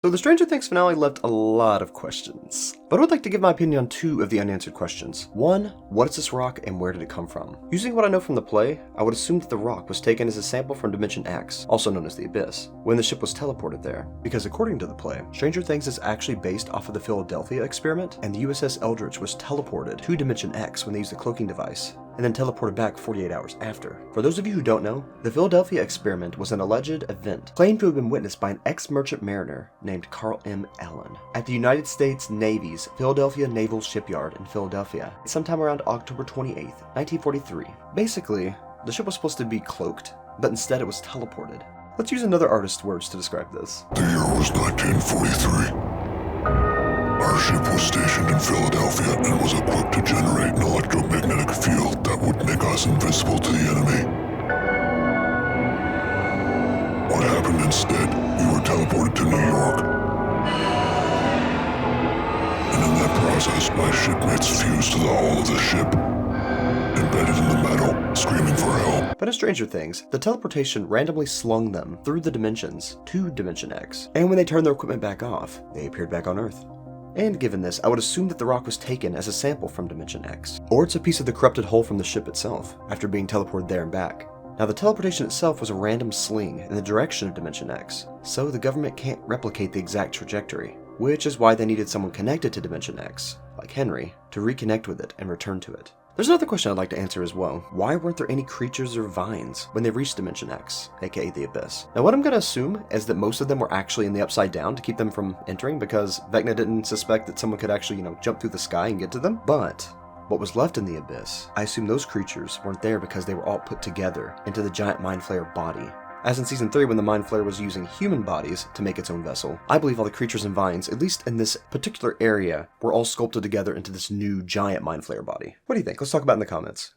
So the Stranger Things finale left a lot of questions, but I would like to give my opinion on two of the unanswered questions. One, what is this rock and where did it come from? Using what I know from the play, I would assume that the rock was taken as a sample from Dimension X, also known as the Abyss, when the ship was teleported there, because according to the play, Stranger Things is actually based off of the Philadelphia experiment, and the USS Eldridge was teleported to Dimension X when they used the cloaking device, and then teleported back 48 hours after. For those of you who don't know, the Philadelphia experiment was an alleged event claimed to have been witnessed by an ex-merchant mariner named Carl M. Allen at the United States Navy's Philadelphia Naval Shipyard in Philadelphia, sometime around October 28, 1943. Basically, the ship was supposed to be cloaked, but instead it was teleported. Let's use another artist's words to describe this. The year was 1943. Our ship was stationed in Philadelphia and was equipped to generate an electromagnetic field that would make us invisible to the enemy. What happened instead? We were teleported to New York. And in that process, my shipmates fused to the hull of the ship, embedded in the metal, screaming for help. But in Stranger Things, the teleportation randomly slung them through the dimensions to Dimension X, and when they turned their equipment back off, they appeared back on Earth. And given this, I would assume that the rock was taken as a sample from Dimension X, or it's a piece of the corrupted hull from the ship itself, after being teleported there and back. Now the teleportation itself was a random sling in the direction of Dimension X, so the government can't replicate the exact trajectory, which is why they needed someone connected to Dimension X, like Henry, to reconnect with it and return to it. There's another question I'd like to answer as well. Why weren't there any creatures or vines when they reached Dimension X, aka the Abyss? Now what I'm going to assume is that most of them were actually in the Upside Down to keep them from entering, because Vecna didn't suspect that someone could actually, jump through the sky and get to them. But what was left in the Abyss, I assume those creatures weren't there because they were all put together into the giant Mind Flayer body. As in Season 3 when the Mind Flayer was using human bodies to make its own vessel, I believe all the creatures and vines, at least in this particular area, were all sculpted together into this new giant Mind Flayer body. What do you think? Let's talk about it in the comments.